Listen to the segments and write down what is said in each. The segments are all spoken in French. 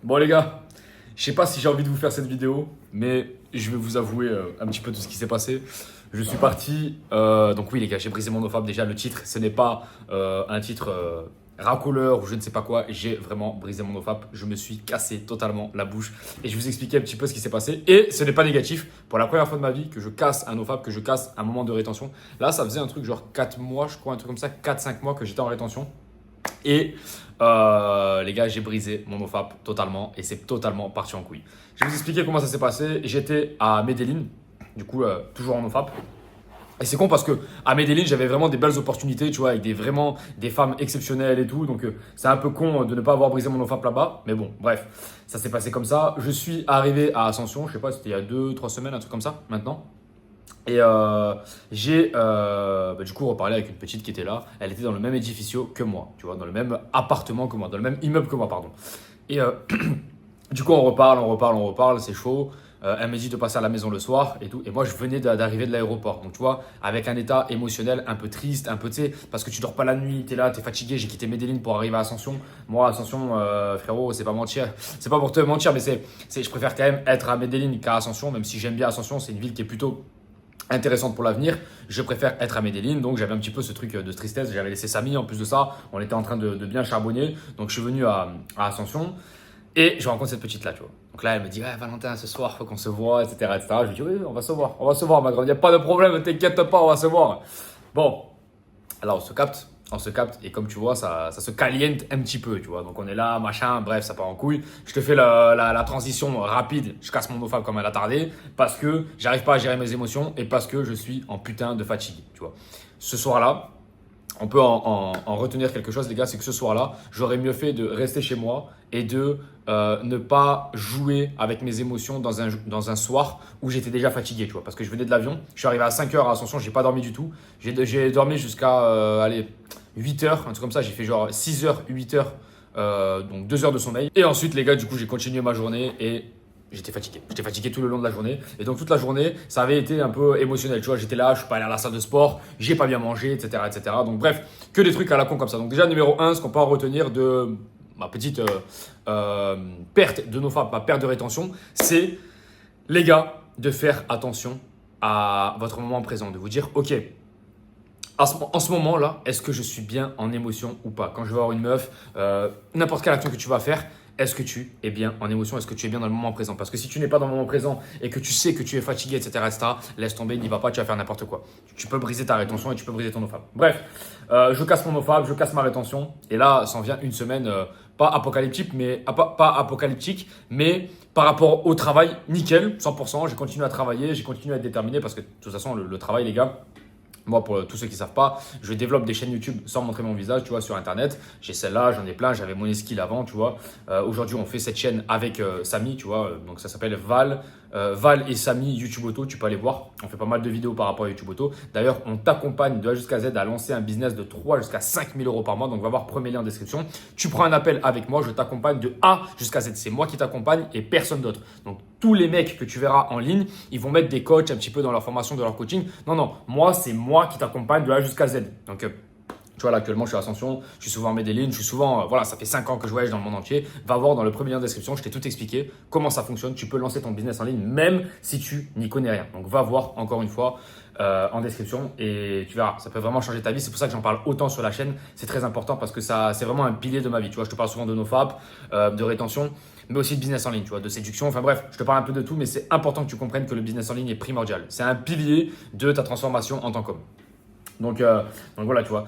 Bon les gars, je sais pas si j'ai envie de vous faire cette vidéo, mais je vais vous avouer un petit peu tout ce qui s'est passé. Je suis parti, donc oui les gars, j'ai brisé mon nofap. Déjà le titre, ce n'est pas un titre racoleur ou je ne sais pas quoi. J'ai vraiment brisé mon nofap. Je me suis cassé totalement la bouche et je vais vous expliquer un petit peu ce qui s'est passé. Et ce n'est pas négatif. Pour la première fois de ma vie que je casse un nofap, que je casse un moment de rétention. Là ça faisait un truc genre 4 mois, je crois, un truc comme ça, 4-5 mois que j'étais en rétention. Et les gars, j'ai brisé mon nofap totalement et c'est totalement parti en couille. Je vais vous expliquer comment ça s'est passé. J'étais à Medellin, du coup, toujours en nofap. Et c'est con parce que à Medellin, j'avais vraiment des belles opportunités, tu vois, avec vraiment des femmes exceptionnelles et tout. Donc, c'est un peu con de ne pas avoir brisé mon nofap là-bas. Mais bon, bref, ça s'est passé comme ça. Je suis arrivé à Ascension, je sais pas, c'était il y a 2-3 semaines, un truc comme ça, maintenant. Et j'ai du coup reparlé avec une petite qui était là. Elle était dans le même édifice que moi, tu vois, dans le même appartement que moi, dans le même immeuble que moi, pardon. Et du coup, on reparle, c'est chaud. Elle me dit de passer à la maison le soir et tout. Et moi, je venais d'arriver de l'aéroport. Donc, tu vois, avec un état émotionnel un peu triste, un peu, tu sais, parce que tu dors pas la nuit, tu es là, tu es fatigué. J'ai quitté Medellin pour arriver à Ascension. Moi, Ascension, frérot, c'est pas mentir. C'est pas pour te mentir, mais je préfère quand même être à Medellin qu'à Ascension, même si j'aime bien Ascension. C'est une ville qui est plutôt intéressante pour l'avenir. Je préfère être à Medellin, donc j'avais un petit peu ce truc de tristesse. J'avais laissé Samy, en plus de ça, on était en train de bien charbonner. Donc je suis venu à Ascension et je rencontre cette petite là, tu vois. Donc là, elle me dit, ouais, Valentin, ce soir, faut qu'on se voit, etc., etc. Je lui dis, oui, on va se voir, ma grande. Il n'y a pas de problème, t'inquiète pas, on va se voir. Bon, alors on se capte, et comme tu vois, ça se caliente un petit peu, tu vois. Donc on est là, machin, bref, ça part en couille. Je te fais la transition rapide, je casse mon nofap comme elle a tardé, parce que j'arrive pas à gérer mes émotions et parce que je suis en putain de fatigue, tu vois. Ce soir-là, on peut en retenir quelque chose, les gars, c'est que ce soir-là, j'aurais mieux fait de rester chez moi et de ne pas jouer avec mes émotions dans un soir où j'étais déjà fatigué, tu vois. Parce que je venais de l'avion, je suis arrivé à 5 heures à Ascension, j'ai pas dormi du tout. J'ai dormi jusqu'à, allez, 8 heures, un truc comme ça. J'ai fait genre 6 heures, 8 heures, donc 2 heures de sommeil. Et ensuite, les gars, du coup, j'ai continué ma journée et j'étais fatigué. J'étais fatigué tout le long de la journée. Et donc, toute la journée, ça avait été un peu émotionnel. Tu vois, j'étais là, je suis pas allé à la salle de sport, j'ai pas bien mangé, etc., etc. Donc, bref, que des trucs à la con comme ça. Donc, déjà, numéro un, ce qu'on peut en retenir de ma petite perte de nofap, ma perte de rétention, c'est, les gars, de faire attention à votre moment présent. De vous dire, ok, en ce moment-là, est-ce que je suis bien en émotion ou pas? Quand je vais voir une meuf, n'importe quelle action que tu vas faire, est-ce que tu es bien en émotion? Est-ce que tu es bien dans le moment présent? Parce que si tu n'es pas dans le moment présent et que tu sais que tu es fatigué, etc., etc., laisse tomber, n'y va pas, tu vas faire n'importe quoi. Tu peux briser ta rétention et tu peux briser ton nofap. Bref, je casse mon nofap, je casse ma rétention. Et là, s'en vient une semaine pas apocalyptique, pas apocalyptique, mais par rapport au travail, nickel, 100%. J'ai continué à travailler, j'ai continué à être déterminé parce que de toute façon, le travail, les gars, moi, pour tous ceux qui ne savent pas, je développe des chaînes YouTube sans montrer mon visage, tu vois, sur Internet. J'ai celle-là, j'en ai plein, j'avais mon skill avant, tu vois. Aujourd'hui, on fait cette chaîne avec Samy, tu vois. Donc, ça s'appelle Val. Val et Samy YouTube Auto, tu peux aller voir. On fait pas mal de vidéos par rapport à YouTube Auto. D'ailleurs, on t'accompagne de A jusqu'à Z à lancer un business de 3 jusqu'à 5 000 euros par mois. Donc, va voir premier lien en description. Tu prends un appel avec moi, je t'accompagne de A jusqu'à Z. C'est moi qui t'accompagne et personne d'autre. Donc, tous les mecs que tu verras en ligne, ils vont mettre des coachs un petit peu dans leur formation, dans leur coaching. Non, non, moi, c'est moi qui t'accompagne de A jusqu'à Z. Donc, tu vois, là, actuellement, je suis à Ascension, je suis souvent à Medellin, je suis souvent, voilà, ça fait 5 ans que je voyage dans le monde entier. Va voir dans le premier lien de description, je t'ai tout expliqué, comment ça fonctionne. Tu peux lancer ton business en ligne, même si tu n'y connais rien. Donc, va voir, encore une fois, en description et tu verras, ça peut vraiment changer ta vie. C'est pour ça que j'en parle autant sur la chaîne. C'est très important parce que ça, c'est vraiment un pilier de ma vie. Tu vois, je te parle souvent de nofap, de rétention, mais aussi de business en ligne, tu vois, de séduction. Enfin bref, je te parle un peu de tout, mais c'est important que tu comprennes que le business en ligne est primordial. C'est un pilier de ta transformation en tant qu'homme. Donc voilà, tu vois.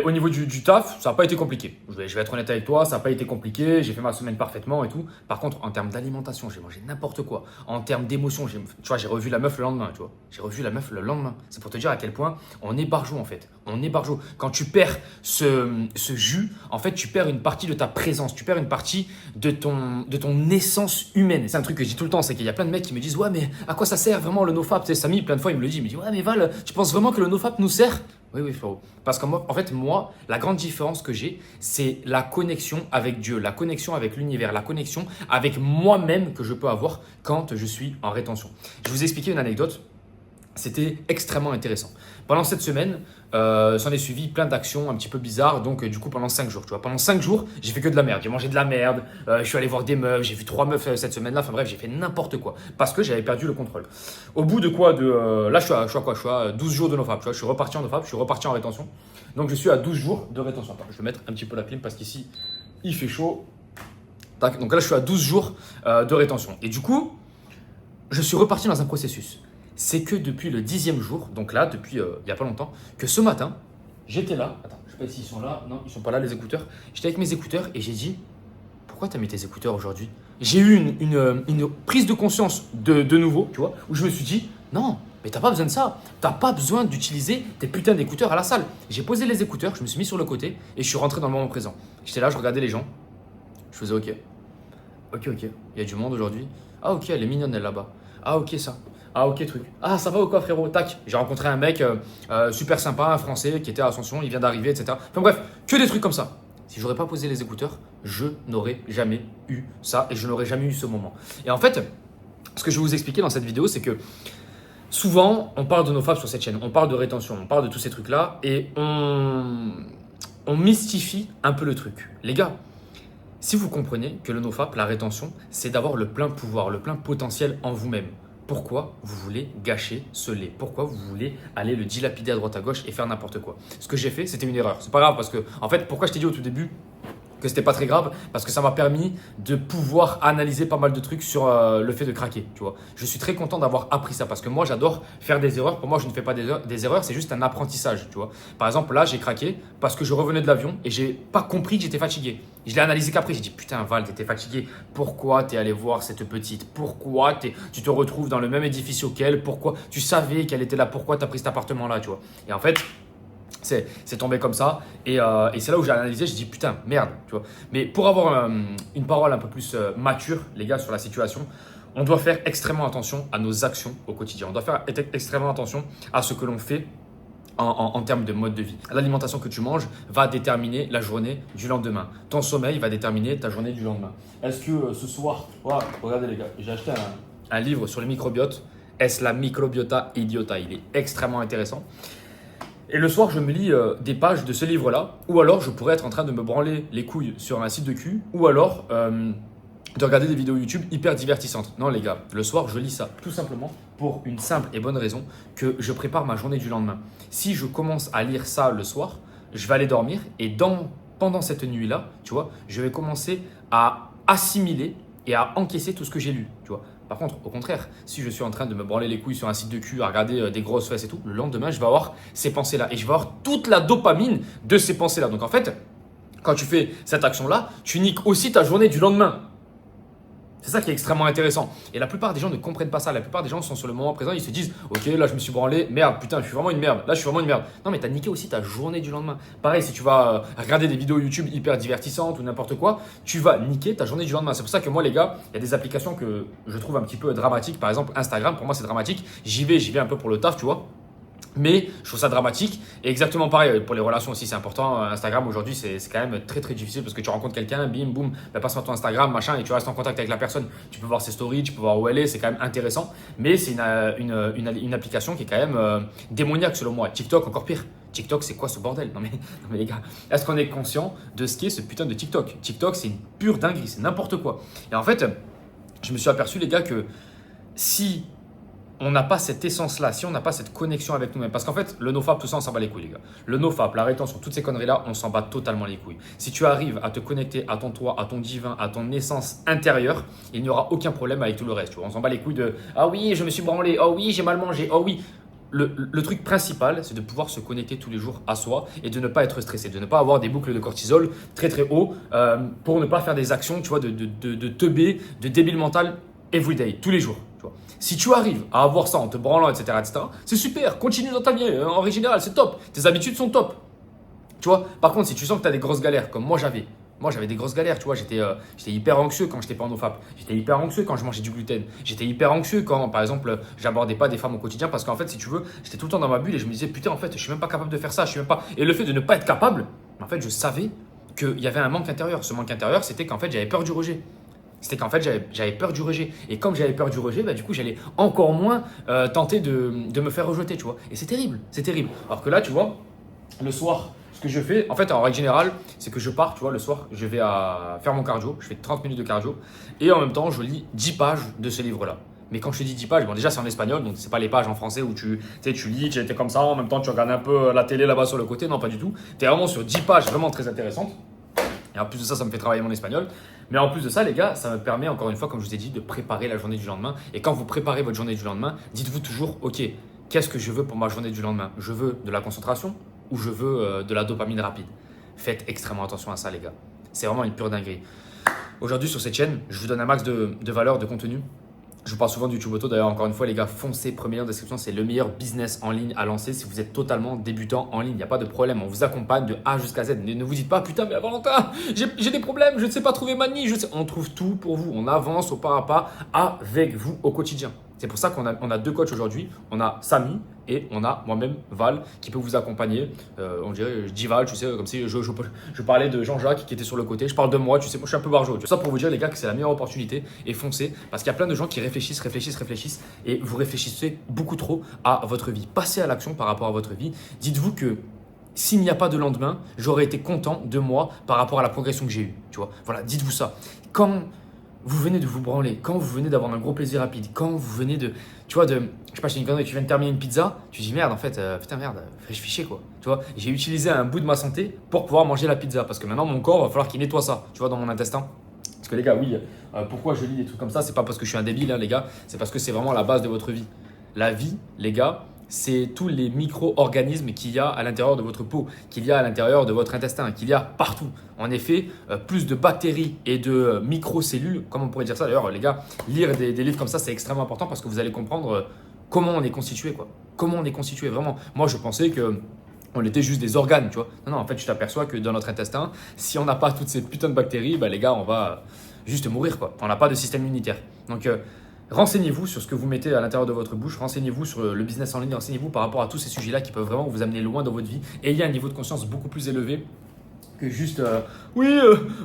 Au niveau du taf, ça n'a pas été compliqué. Je vais être honnête avec toi, ça n'a pas été compliqué. J'ai fait ma semaine parfaitement et tout. Par contre, en termes d'alimentation, j'ai mangé n'importe quoi. En termes d'émotion, tu vois, j'ai revu la meuf le lendemain, tu vois. J'ai revu la meuf le lendemain. C'est pour te dire à quel point on est barjot en fait. On est barjot. Quand tu perds ce jus, en fait, tu perds une partie de ta présence. Tu perds une partie de ton essence humaine. C'est un truc que je dis tout le temps, c'est qu'il y a plein de mecs qui me disent, ouais, mais à quoi ça sert vraiment le nofap? Tu sais, Samy, plein de fois, il me le dit. Il me dit, ouais, mais Val, tu penses vraiment que le nofap nous sert? Oui, oui, frérot. Parce qu'en fait, moi, la grande différence que j'ai, c'est la connexion avec Dieu, la connexion avec l'univers, la connexion avec moi-même que je peux avoir quand je suis en rétention. Je vais vous expliquer une anecdote. C'était extrêmement intéressant. Pendant cette semaine, s'en est suivi plein d'actions un petit peu bizarres. Donc, du coup, pendant 5 jours, tu vois, pendant 5 jours, j'ai fait que de la merde. J'ai mangé de la merde. Je suis allé voir des meufs. J'ai vu 3 meufs cette semaine-là. Enfin bref, j'ai fait n'importe quoi parce que j'avais perdu le contrôle. Au bout de quoi là, je suis à 12 jours de NoFap. Tu vois, je suis reparti en NoFap. Je suis reparti en rétention. Donc, je suis à 12 jours de rétention. Attends, je vais mettre un petit peu la clim parce qu'ici, il fait chaud. Tac. Donc là, je suis à 12 jours de rétention. Et du coup, je suis reparti dans un processus. C'est que depuis le 10e jour, donc là, depuis il n'y a pas longtemps, que ce matin, j'étais là. Attends, je ne sais pas s'ils sont là. Non, ils ne sont pas là, les écouteurs. J'étais avec mes écouteurs et j'ai dit, pourquoi tu as mis tes écouteurs aujourd'hui? J'ai eu une prise de conscience de nouveau, tu vois, où je me suis dit, non, mais t'as pas besoin de ça. T'as pas besoin d'utiliser tes putains d'écouteurs à la salle. J'ai posé les écouteurs, je me suis mis sur le côté et je suis rentré dans le moment présent. J'étais là, je regardais les gens. Je faisais OK. Ok, il y a du monde aujourd'hui. Ah ok, elle est mignonne elle là-bas. Ah ok ça. Ah ok truc. Ah ça va ou quoi frérot? Tac. J'ai rencontré un mec super sympa, un français qui était à Ascension, il vient d'arriver, etc. Enfin bref, que des trucs comme ça. Si j'aurais pas posé les écouteurs, je n'aurais jamais eu ça et je n'aurais jamais eu ce moment. Et en fait, ce que je vais vous expliquer dans cette vidéo, c'est que souvent, on parle de NoFap sur cette chaîne, on parle de rétention, on parle de tous ces trucs-là et on mystifie un peu le truc. Les gars, si vous comprenez que le NoFap, la rétention, c'est d'avoir le plein pouvoir, le plein potentiel en vous-même. Pourquoi vous voulez gâcher ce lait? Pourquoi vous voulez aller le dilapider à droite à gauche et faire n'importe quoi? Ce que j'ai fait, c'était une erreur. C'est pas grave parce que, en fait, pourquoi je t'ai dit au tout début que c'était pas très grave? Parce que ça m'a permis de pouvoir analyser pas mal de trucs sur le fait de craquer, tu vois. Je suis très content d'avoir appris ça parce que moi, j'adore faire des erreurs. Pour moi, je ne fais pas des erreurs, c'est juste un apprentissage, tu vois. Par exemple, là, j'ai craqué parce que je revenais de l'avion et j'ai pas compris que j'étais fatigué. Je l'ai analysé qu'après, j'ai dit putain Val, t'étais fatigué. Pourquoi t'es allé voir cette petite? Pourquoi tu te retrouves dans le même édifice qu'elle? Pourquoi tu savais qu'elle était là? Pourquoi t'as pris cet appartement-là, tu vois? Et en fait, c'est tombé comme ça et c'est là où j'ai analysé, j'ai dit putain merde, tu vois. Mais pour avoir une parole un peu plus mature, les gars, sur la situation, on doit faire extrêmement attention à nos actions au quotidien. On doit faire extrêmement attention à ce que l'on fait en termes de mode de vie. L'alimentation que tu manges va déterminer la journée du lendemain. Ton sommeil va déterminer ta journée du lendemain. Est-ce que ce soir, voilà, regardez les gars, j'ai acheté un livre sur le microbiote. Est-ce la microbiota idiota? Il est extrêmement intéressant. Et le soir, je me lis des pages de ce livre-là, ou alors je pourrais être en train de me branler les couilles sur un site de cul, ou alors de regarder des vidéos YouTube hyper divertissantes. Non les gars, le soir, je lis ça tout simplement pour une simple et bonne raison que je prépare ma journée du lendemain. Si je commence à lire ça le soir, je vais aller dormir et pendant cette nuit-là, tu vois, je vais commencer à assimiler et à encaisser tout ce que j'ai lu, tu vois. Par contre, au contraire, si je suis en train de me branler les couilles sur un site de cul, à regarder des grosses fesses et tout, le lendemain, je vais avoir ces pensées-là. Et je vais avoir toute la dopamine de ces pensées-là. Donc en fait, quand tu fais cette action-là, tu niques aussi ta journée du lendemain. C'est ça qui est extrêmement intéressant. Et la plupart des gens ne comprennent pas ça. La plupart des gens sont sur le moment présent. Ils se disent ok, là je me suis branlé. Merde, putain, je suis vraiment une merde. Là, je suis vraiment une merde. Non, mais tu as niqué aussi ta journée du lendemain. Pareil, si tu vas regarder des vidéos YouTube hyper divertissantes ou n'importe quoi, tu vas niquer ta journée du lendemain. C'est pour ça que moi, les gars, il y a des applications que je trouve un petit peu dramatiques. Par exemple, Instagram, pour moi, c'est dramatique. J'y vais un peu pour le taf, tu vois. Mais je trouve ça dramatique. Et exactement pareil, pour les relations aussi, c'est important. Instagram aujourd'hui, c'est quand même très très difficile parce que tu rencontres quelqu'un, bim, boum, passe-moi ton Instagram, machin, et tu restes en contact avec la personne. Tu peux voir ses stories, tu peux voir où elle est, c'est quand même intéressant. Mais c'est une application qui est quand même démoniaque selon moi. TikTok, encore pire. TikTok, c'est quoi ce bordel? Non mais les gars, est-ce qu'on est conscient de ce qu'est ce putain de TikTok? TikTok, c'est une pure dinguerie, c'est n'importe quoi. Et en fait, je me suis aperçu, les gars, que si on n'a pas cette essence-là, si on n'a pas cette connexion avec nous-mêmes, parce qu'en fait, le NoFap, tout ça, on s'en bat les couilles, les gars. Le NoFap, la rétention, toutes ces conneries-là, on s'en bat totalement les couilles. Si tu arrives à te connecter à ton toi, à ton divin, à ton essence intérieure, il n'y aura aucun problème avec tout le reste. Tu vois. On s'en bat les couilles de « Ah oui, je me suis branlé. Oh oui, j'ai mal mangé. Oh oui ». Le truc principal, c'est de pouvoir se connecter tous les jours à soi et de ne pas être stressé, de ne pas avoir des boucles de cortisol très très haut pour ne pas faire des actions, tu vois, de teubé, de débile mental everyday, tous les jours. Tu vois. Si tu arrives à avoir ça en te branlant, etc., c'est super, continue dans ta vie, en règle générale, c'est top, tes habitudes sont top. Tu vois. Par contre, si tu sens que tu as des grosses galères, comme moi j'avais des grosses galères, tu vois, j'étais hyper anxieux quand j'étais pas en NoFap, j'étais hyper anxieux quand je mangeais du gluten, j'étais hyper anxieux quand, par exemple, j'abordais pas des femmes au quotidien parce qu'en fait, si tu veux, j'étais tout le temps dans ma bulle et je me disais, putain, en fait, je suis même pas capable de faire ça, je suis même pas… Et le fait de ne pas être capable, en fait, je savais qu'il y avait un manque intérieur. Ce manque intérieur, c'était qu'en fait, j'avais peur du rejet. C'était qu'en fait, j'avais peur du rejet. Et comme j'avais peur du rejet, bah, du coup, j'allais encore moins tenter de me faire rejeter, tu vois. Et c'est terrible, c'est terrible. Alors que là, tu vois, le soir, ce que je fais, en fait, en règle générale, c'est que je pars, tu vois, le soir, je vais faire mon cardio, je fais 30 minutes de cardio, et en même temps, je lis 10 pages de ce livre-là. Mais quand je te dis 10 pages, bon, déjà, c'est en espagnol, donc c'est pas les pages en français où tu lis, tu étais comme ça, en même temps, tu regardes un peu la télé là-bas sur le côté. Non, pas du tout. Tu es vraiment sur 10 pages vraiment très intéressantes. Et en plus de ça, ça me fait travailler mon espagnol. Mais en plus de ça, les gars, ça me permet, encore une fois, comme je vous ai dit, de préparer la journée du lendemain. Et quand vous préparez votre journée du lendemain, dites-vous toujours, ok, qu'est-ce que je veux pour ma journée du lendemain? Je veux de la concentration ou je veux de la dopamine rapide? Faites extrêmement attention à ça, les gars. C'est vraiment une pure dinguerie. Aujourd'hui, sur cette chaîne, je vous donne un max de valeur, de contenu. Je vous parle souvent du YouTube Auto. D'ailleurs, encore une fois, les gars, foncez, premier lien en description. C'est le meilleur business en ligne à lancer si vous êtes totalement débutant en ligne. Il n'y a pas de problème. On vous accompagne de A jusqu'à Z. Ne vous dites pas, putain, mais Valentin, j'ai des problèmes, je ne sais pas trouver ma niche. On trouve tout pour vous. On avance au pas à pas avec vous au quotidien. C'est pour ça qu'on a deux coachs aujourd'hui. On a Samy et on a moi-même, Val, qui peut vous accompagner. On dirait, je dis Val, tu sais, comme si je parlais de Jean-Jacques qui était sur le côté. Je parle de moi, tu sais, moi je suis un peu barjot. Tout ça pour vous dire, les gars, que c'est la meilleure opportunité et foncez. Parce qu'il y a plein de gens qui réfléchissent et vous réfléchissez beaucoup trop à votre vie. Passez à l'action par rapport à votre vie. Dites-vous que s'il n'y a pas de lendemain, j'aurais été content de moi par rapport à la progression que j'ai eue. Tu vois, voilà, dites-vous ça. Quand vous venez de vous branler, quand vous venez d'avoir un gros plaisir rapide, quand vous venez de, tu vois, je sais pas, je une connerie, tu viens de terminer une pizza, tu dis merde, en fait, putain merde, je fichier quoi. Tu vois, j'ai utilisé un bout de ma santé pour pouvoir manger la pizza parce que maintenant mon corps va falloir qu'il nettoie ça, tu vois, dans mon intestin. Parce que les gars, oui, pourquoi je lis des trucs comme ça, c'est pas parce que je suis un débile, hein, les gars, c'est parce que c'est vraiment la base de votre vie. La vie, les gars, c'est tous les micro-organismes qu'il y a à l'intérieur de votre peau, qu'il y a à l'intérieur de votre intestin, qu'il y a partout. En effet, plus de bactéries et de microcellules, comme on pourrait dire ça. D'ailleurs, les gars, lire des livres comme ça, c'est extrêmement important parce que vous allez comprendre comment on est constitué, quoi. Comment on est constitué, vraiment. Moi, je pensais que on était juste des organes, tu vois. Non, en fait, tu t'aperçois que dans notre intestin, si on n'a pas toutes ces putains de bactéries, bah, les gars, on va juste mourir, quoi. On n'a pas de système immunitaire. Donc, renseignez-vous sur ce que vous mettez à l'intérieur de votre bouche, renseignez-vous sur le business en ligne, renseignez-vous par rapport à tous ces sujets-là qui peuvent vraiment vous amener loin dans votre vie. Et il y a un niveau de conscience beaucoup plus élevé que juste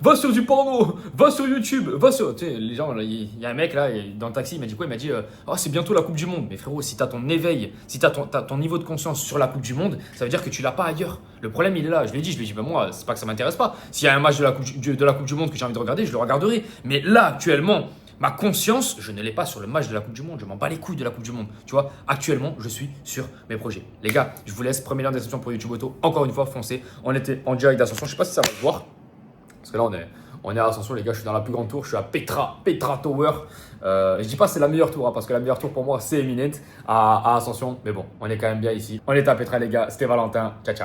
va sur du porno, va sur YouTube, va sur. Tu sais, les gens, il y a un mec là, dans le taxi, il m'a dit quoi? Il m'a dit oh, c'est bientôt la Coupe du Monde. Mais frérot, si tu as ton éveil, si tu as ton niveau de conscience sur la Coupe du Monde, ça veut dire que tu l'as pas ailleurs. Le problème, il est là. Je lui ai dit, ben moi, c'est pas que ça m'intéresse pas. S'il y a un match de la Coupe du Monde que j'ai envie de regarder, je le regarderai. Mais là, actuellement, ma conscience, je ne l'ai pas sur le match de la Coupe du Monde. Je m'en bats les couilles de la Coupe du Monde. Tu vois, actuellement, je suis sur mes projets. Les gars, je vous laisse. Premier lien de description pour YouTube Auto. Encore une fois, foncez. On était en direct d'Ascension. Je ne sais pas si ça va se voir. Parce que là, on est à Ascension, les gars. Je suis dans la plus grande tour. Je suis à Petra Tower. Je dis pas que c'est la meilleure tour, hein, parce que la meilleure tour pour moi, c'est Eminent à Ascension. Mais bon, on est quand même bien ici. On est à Petra, les gars. C'était Valentin. Ciao, ciao.